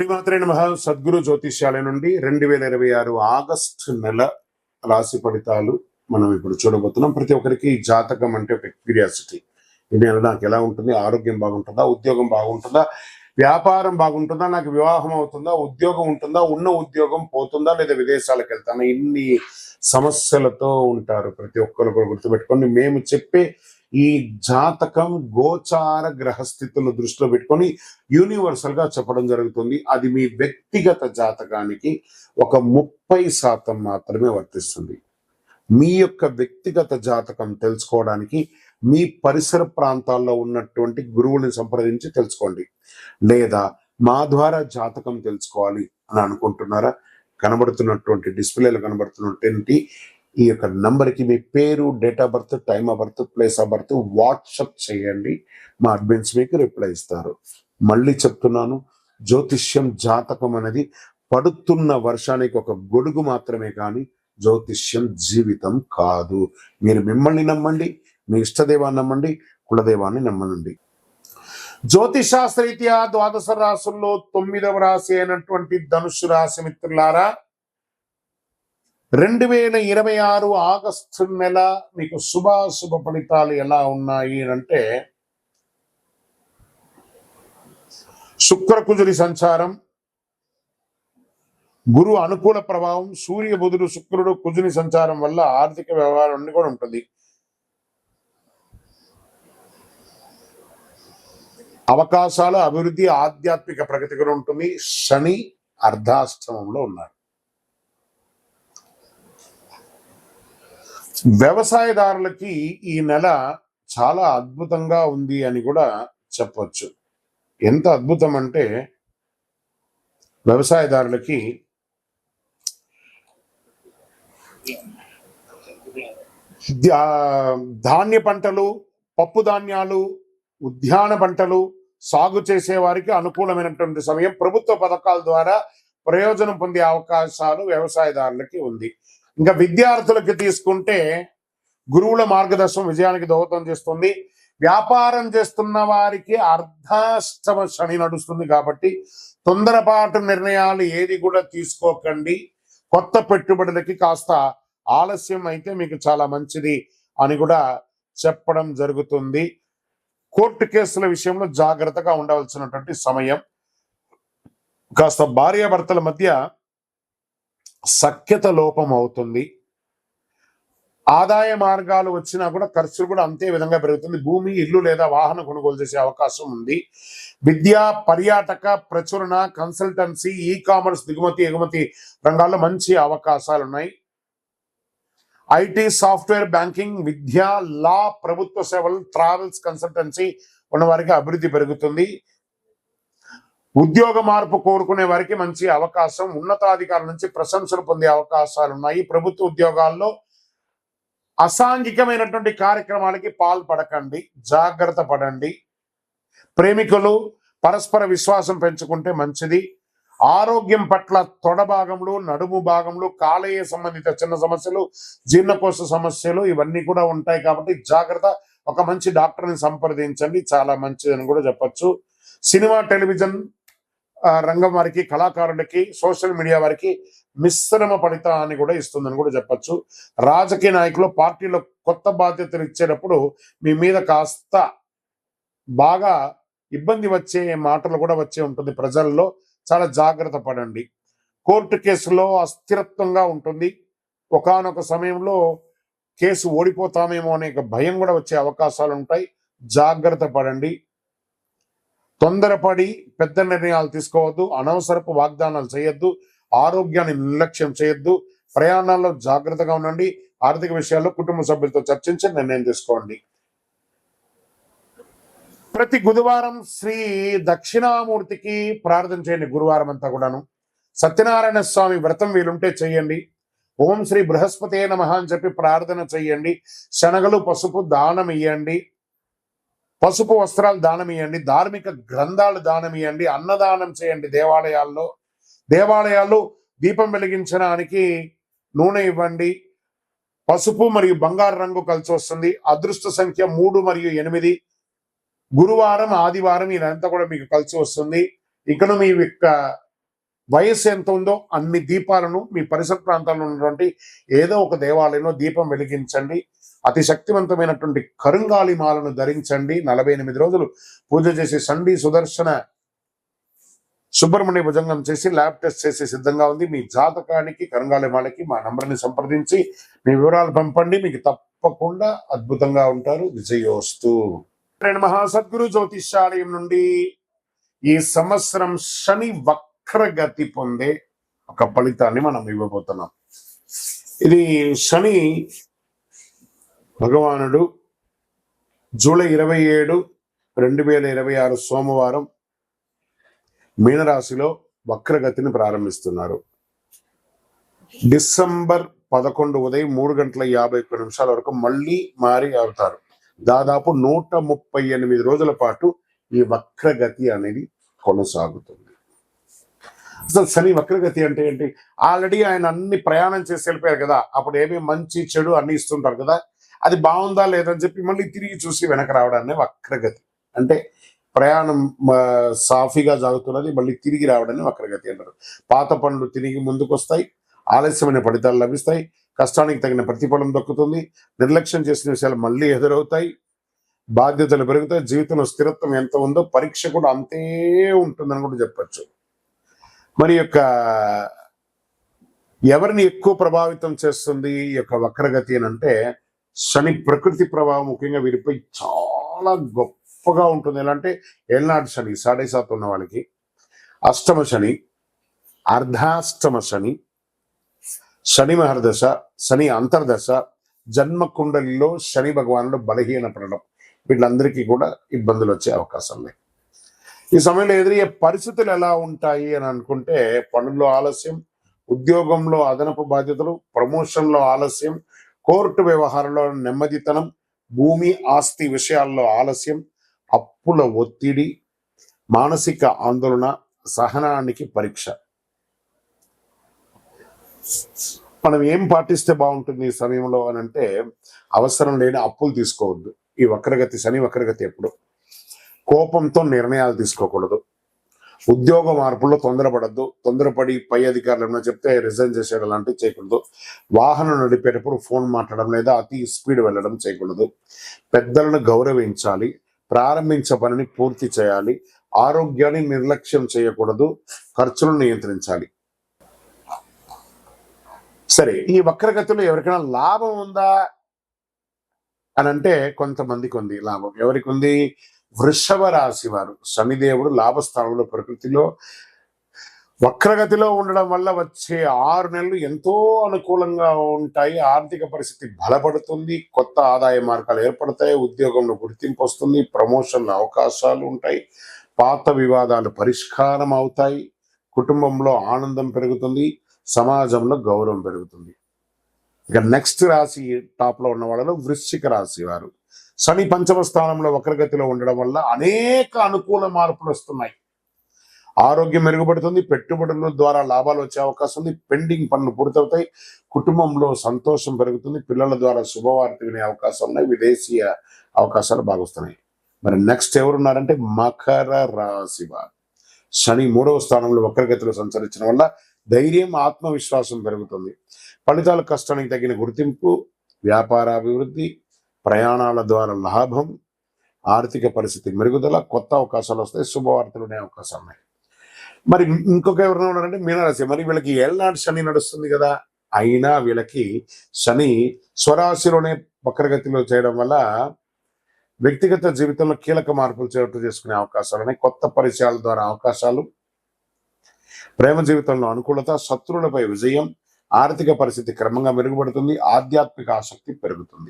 శ్రీమాత్రే నమః. సద్గురు జ్యోతిష్యాలయం నుండి 2026 ఆగస్టు నెల రాశి ఫలితాలు మనం ఇప్పుడు చూడబోతున్నాం. ప్రతి ఒక్కరికి జాతకం అంటే ఒక క్యూరియాసిటీ. ఈ నెల నాకు ఎలా ఉంటుంది, ఆరోగ్యం బాగుంటుందా, ఉద్యోగం బాగుంటుందా, వ్యాపారం బాగుంటుందా, నాకు వివాహం అవుతుందా, ఉద్యోగం ఉంటుందా, ఉన్న ఉద్యోగం పోతుందా, లేదా విదేశాలకు వెళ్తానా, ఇన్ని సమస్యలతో ఉంటారు. ప్రతి ఒక్కరు కూడా గుర్తుపెట్టుకొని మేము చెప్పే ఈ జాతకం గోచార గ్రహస్థితులను దృష్టిలో పెట్టుకొని యూనివర్సల్ గా చెప్పడం జరుగుతుంది. అది మీ వ్యక్తిగత జాతకానికి ఒక 30% మాత్రమే వర్తిస్తుంది. మీ యొక్క వ్యక్తిగత జాతకం తెలుసుకోవడానికి మీ పరిసర ప్రాంతాల్లో ఉన్నటువంటి గురువుని సంప్రదించి తెలుసుకోండి. లేదా మా ద్వారా జాతకం తెలుసుకోవాలి అని అనుకుంటున్నారా? కనబడుతున్నటువంటి డిస్ప్లేలో కనబడుతున్నటువంటి ఈ యొక్క నంబర్కి మీ పేరు, date of birth, time of birth, place of birth WhatsApp చేయండి. మా అడ్మిన్స్ మీకు రిప్లై ఇస్తారు. మళ్ళీ చెప్తున్నాను, జ్యోతిష్యం జాతకం అనేది పడుతున్న వర్షానికి ఒక గొడుగు మాత్రమే కానీ జ్యోతిష్యం జీవితం కాదు. మీరు మిమ్మల్ని నమ్మండి, మీ ఇష్టదైవాన్ని నమ్మండి, కులదైవాన్ని నమ్మనండి. జ్యోతిషాస్త్రరీత్యా ద్వాదశ రాశుల్లో 9వ రాశి అయినటువంటి ధనుస్సు రాశి మిత్రులారా, 2026 ఆగస్టు నెల మీకు శుభాశుభ ఫలితాలు ఎలా ఉన్నాయి అంటే, శుక్రకుజుడి సంచారం, గురు అనుకూల ప్రభావం, సూర్య బుధుడు శుక్రుడు కుజుని సంచారం వల్ల ఆర్థిక వ్యవహారం అన్ని కూడా ఉంటుంది. అవకాశాలు, అభివృద్ధి, ఆధ్యాత్మిక ప్రగతి కూడా ఉంటుంది. శని అర్ధాష్టమంలో ఉన్నారు. వ్యవసాయదారులకి ఈ నెల చాలా అద్భుతంగా ఉంది అని కూడా చెప్పవచ్చు. ఎంత అద్భుతం అంటే, వ్యవసాయదారులకి ధాన్య పంటలు, పప్పు ధాన్యాలు, ఉద్యాన పంటలు సాగు చేసే వారికి అనుకూలమైనటువంటి సమయం. ప్రభుత్వ పథకాల ద్వారా ప్రయోజనం పొందే అవకాశాలు వ్యవసాయదారులకి ఉంది. ఇంకా విద్యార్థులకి తీసుకుంటే గురువుల మార్గదర్శనం విజయానికి దోహదం చేస్తుంది. వ్యాపారం చేస్తున్న వారికి అర్ధాష్టమ శని నడుస్తుంది కాబట్టి తొందరపాటు నిర్ణయాలు ఏది కూడా తీసుకోకండి. కొత్త పెట్టుబడులకి కాస్త ఆలస్యం అయితే మీకు చాలా మంచిది అని కూడా చెప్పడం జరుగుతుంది. కోర్టు కేసుల విషయంలో జాగ్రత్తగా ఉండవలసినటువంటి సమయం. కాస్త భార్యాభర్తల మధ్య సఖ్యత లోపం అవుతుంది. ఆదాయ మార్గాలు వచ్చినా కూడా ఖర్చులు కూడా అంతే విధంగా పెరుగుతుంది. భూమి, ఇల్లు లేదా వాహనం కొనుగోలు చేసే అవకాశం ఉంది. విద్య, పర్యాటక, ప్రచురణ, కన్సల్టెన్సీ, ఈ కామర్స్, దిగుమతి ఎగుమతి రంగాల్లో మంచి అవకాశాలు ఉన్నాయి. ఐటీ, సాఫ్ట్వేర్, బ్యాంకింగ్, విద్య, లా, ప్రభుత్వ సేవలు, ట్రావెల్స్, కన్సల్టెన్సీ ఉన్న వారికి అభివృద్ధి పెరుగుతుంది. ఉద్యోగ మార్పు కోరుకునే వారికి మంచి అవకాశం. ఉన్నతాధికారుల నుంచి ప్రశంసలు పొందే అవకాశాలు ఉన్నాయి. ప్రభుత్వ ఉద్యోగాల్లో అసాంఘికమైనటువంటి కార్యక్రమాలకి పాల్పడకండి, జాగ్రత్త పడండి. ప్రేమికులు పరస్పర విశ్వాసం పెంచుకుంటే మంచిది. ఆరోగ్యం పట్ల తొడ భాగంలో, నడుము భాగంలో, కాలేయ సంబంధిత చిన్న సమస్యలు, జీర్ణకోశ సమస్యలు ఇవన్నీ కూడా ఉంటాయి కాబట్టి జాగ్రత్త. ఒక మంచి డాక్టర్ని సంప్రదించండి, చాలా మంచిదని కూడా చెప్పచ్చు. సినిమా, టెలివిజన్ రంగం వారికి, కళాకారులకి, సోషల్ మీడియా వారికి మిశ్రమ ఫలితాన్ని కూడా ఇస్తుందని కూడా చెప్పచ్చు. రాజకీయ నాయకులు పార్టీలో కొత్త బాధ్యతలు ఇచ్చేటప్పుడు మీ మీద కాస్త బాగా ఇబ్బంది వచ్చే మాటలు కూడా వచ్చే ఉంటుంది ప్రజల్లో, చాలా జాగ్రత్త పడండి. కోర్టు కేసులో అస్థిరత్వంగా ఉంటుంది. ఒకానొక సమయంలో కేసు ఓడిపోతామేమో అనే భయం కూడా వచ్చే అవకాశాలు ఉంటాయి. జాగ్రత్త పడండి. తొందరపడి పెద్ద నిర్ణయాలు తీసుకోవద్దు. అనవసరపు వాగ్దానాలు చేయొద్దు. ఆరోగ్యాన్ని నిర్లక్ష్యం చేయొద్దు. ప్రయాణాల్లో జాగ్రత్తగా ఉండండి. ఆర్థిక విషయాల్లో కుటుంబ సభ్యులతో చర్చించి నిర్ణయం తీసుకోండి. ప్రతి గురువారం శ్రీ దక్షిణామూర్తికి ప్రార్థన చేయండి. గురువారం అంతా కూడాను సత్యనారాయణ స్వామి వ్రతం వీలుంటే చేయండి. ఓం శ్రీ బృహస్పతే నమః అని చెప్పి ప్రార్థన చేయండి. శనగలు, పసుపు దానం ఇయ్యండి. పసుపు వస్త్రాలు దానం ఇవ్వండి. ధార్మిక గ్రంథాలు దానం ఇవ్వండి. అన్నదానం చేయండి. దేవాలయాల్లో దీపం వెలిగించడానికి నూనె ఇవ్వండి. పసుపు మరియు బంగారు రంగు కలిసి వస్తుంది. అదృష్ట సంఖ్య 3 మరియు 8. గురువారం, ఆదివారం ఇదంతా కూడా మీకు కలిసి వస్తుంది. ఇకను మీ యొక్క వయస్సు ఎంత ఉందో అన్ని దీపాలను మీ పరిసర ప్రాంతాల్లో ఉన్నటువంటి ఏదో ఒక దేవాలయంలో దీపం వెలిగించండి. అతి శక్తివంతమైనటువంటి కరుంగాలి మాలను ధరించండి. 48 రోజులు పూజ చేసి సండి సుదర్శన సుబ్రహ్మణ్య భుజంగం చేసి ల్యాబ్ టెస్ట్ చేసి సిద్ధంగా ఉంది. మీ జాతకానికి కరుంగాలి మాలకి మా నంబర్ని సంప్రదించి మీ వివరాలు పంపండి. మీకు తప్పకుండా అద్భుతంగా ఉంటారు. విజయోస్తు. మహాసద్గురు జ్యోతిష్యాలయం నుండి ఈ సంవత్సరం శని వక్రగతి పొందే ఒక ఫలితాన్ని మనం ఇవ్వబోతున్నాం. ఇది శని భగవానుడు జూలై 27, 2026 సోమవారం మీనరాశిలో వక్రగతిని ప్రారంభిస్తున్నారు. డిసెంబర్ 11 ఉదయం 3:51 వరకు మళ్ళీ మారి అవుతారు. దాదాపు 138 రోజుల పాటు ఈ వక్రగతి అనేది కొనసాగుతుంది. అసలు శని వక్రగతి అంటే ఏంటి? ఆల్రెడీ ఆయన అన్ని ప్రయాణం చేసి వెళ్ళిపోయారు కదా, అప్పుడు ఏమేమి మంచి చెడు అన్ని ఇస్తుంటారు కదా, అది బాగుందా లేదని చెప్పి మళ్ళీ తిరిగి చూసి వెనక రావడాన్ని వక్రగతి అంటే. ప్రయాణం సాఫీగా సాగుతున్నది, మళ్ళీ తిరిగి రావడాన్ని వక్రగతి అంటారు. పాత పనులు తిరిగి ముందుకు వస్తాయి, ఆలస్యమైన ఫలితాలు లభిస్తాయి, కష్టానికి తగిన ప్రతిఫలం దక్కుతుంది, నిర్లక్ష్యం చేసిన విషయాలు మళ్ళీ ఎదురవుతాయి, బాధ్యతలు పెరుగుతాయి, జీవితంలో స్థిరత్వం ఎంత ఉందో పరీక్ష కూడా అంతే ఉంటుందని కూడా చెప్పచ్చు. మరి యొక్క ఎవరిని ఎక్కువ ప్రభావితం చేస్తుంది ఈ యొక్క వక్రగతి అని అంటే, శని ప్రకృతి ప్రభావం ముఖ్యంగా వీరిపై చాలా గొప్పగా ఉంటుంది. ఎలా అంటే ఏళ్ళనాటి శని 7.5 ఉన్న వాళ్ళకి, అష్టమ శని, అర్ధాష్టమ శని, శని మహర్దశ, శని అంతర్దశ, జన్మ కుండలిలో శని భగవానుడు బలహీనపడడం, వీళ్ళందరికీ కూడా ఇబ్బందులు వచ్చే అవకాశం లేదు. ఈ సమయంలో ఎదురయ్యే పరిస్థితులు ఎలా ఉంటాయి అని అనుకుంటే, పనుల్లో ఆలస్యం, ఉద్యోగంలో అదనపు బాధ్యతలు, ప్రమోషన్లో ఆలస్యం, కోర్టు వ్యవహారంలో నెమ్మదితనం, భూమి ఆస్తి విషయాల్లో ఆలస్యం, అప్పుల ఒత్తిడి, మానసిక ఆందోళన, సహనానికి పరీక్ష. మనం ఏం పాటిస్తే బాగుంటుంది ఈ సమయంలో అని అంటే, అవసరం లేని అప్పులు తీసుకోవద్దు. ఈ వక్రగతి శని వక్రగతి ఎప్పుడు కోపంతో నిర్ణయాలు తీసుకోకూడదు. ఉద్యోగ మార్పుల్లో తొందరపడద్దు. తొందరపడి పై అధికారులు ఏమైనా చెప్తే రిజైన్ చేసేయడం లాంటివి చేయకూడదు. వాహనం నడిపేటప్పుడు ఫోన్ మాట్లాడడం లేదా అతి స్పీడ్ వెళ్ళడం చేయకూడదు. పెద్దలను గౌరవించాలి. ప్రారంభించే పనిని పూర్తి చేయాలి. ఆరోగ్యాన్ని నిర్లక్ష్యం చేయకూడదు. ఖర్చులను నియంత్రించాలి. సరే, ఈ వక్రగతిలో ఎవరికైనా లాభం ఉందా అని అంటే, కొంతమందికి ఉంది లాభం. ఎవరికి ఉంది? వృషభ రాశి వారు. శనిదేవుడు లాభస్థానంలో ప్రకృతిలో వక్రగతిలో ఉండడం వల్ల వచ్చే 6 నెలలు ఎంతో అనుకూలంగా ఉంటాయి. ఆర్థిక పరిస్థితి బలపడుతుంది, కొత్త ఆదాయ మార్గాలు ఏర్పడతాయి, ఉద్యోగంలో గుర్తింపు వస్తుంది, ప్రమోషన్ల అవకాశాలు ఉంటాయి, పాత వివాదాలు పరిష్కారం అవుతాయి, కుటుంబంలో ఆనందం పెరుగుతుంది, సమాజంలో గౌరవం పెరుగుతుంది. ఇక నెక్స్ట్ రాశి టాప్ లో ఉన్న వాళ్ళలో వృశ్చిక రాశి వారు. శని పంచమ స్థానంలో వక్రగతిలో ఉండడం వల్ల అనేక అనుకూల మార్పులు వస్తున్నాయి. ఆరోగ్యం మెరుగుపడుతుంది, పెట్టుబడుల ద్వారా లాభాలు వచ్చే అవకాశం ఉంది, పెండింగ్ పనులు పూర్తవుతాయి, కుటుంబంలో సంతోషం పెరుగుతుంది, పిల్లల ద్వారా శుభవార్త వినే అవకాశం ఉన్నాయి, విదేశీయ అవకాశాలు బాగొస్తున్నాయి. మరి నెక్స్ట్ ఎవరున్నారంటే మకర రాశి వారు. శని 3వ స్థానంలో వక్రగతిలో సంచరించడం వల్ల ధైర్యం, ఆత్మవిశ్వాసం పెరుగుతుంది, ఫలితాలు కష్టానికి తగిన గుర్తింపు, వ్యాపారాభివృద్ధి, ప్రయాణాల ద్వారా లాభం, ఆర్థిక పరిస్థితి మెరుగుదల, కొత్త అవకాశాలు వస్తాయి, శుభవార్తలు ఉండే అవకాశాలు ఉన్నాయి. మరి ఇంకొక ఎవరైనా ఉన్నారంటే మీనరాశి. మరి వీళ్ళకి ఏళ్ళనాటి శని నడుస్తుంది కదా, అయినా వీళ్ళకి శని స్వరాశిలోనే వక్రగతిలో చేయడం వల్ల వ్యక్తిగత జీవితంలో కీలక మార్పులు చేసుకునే అవకాశాలు ఉన్నాయి. కొత్త పరిచయాల ద్వారా అవకాశాలు, ప్రేమ జీవితంలో అనుకూలత, శత్రువులపై విజయం, ఆర్థిక పరిస్థితి క్రమంగా మెరుగుపడుతుంది, ఆధ్యాత్మిక ఆసక్తి పెరుగుతుంది.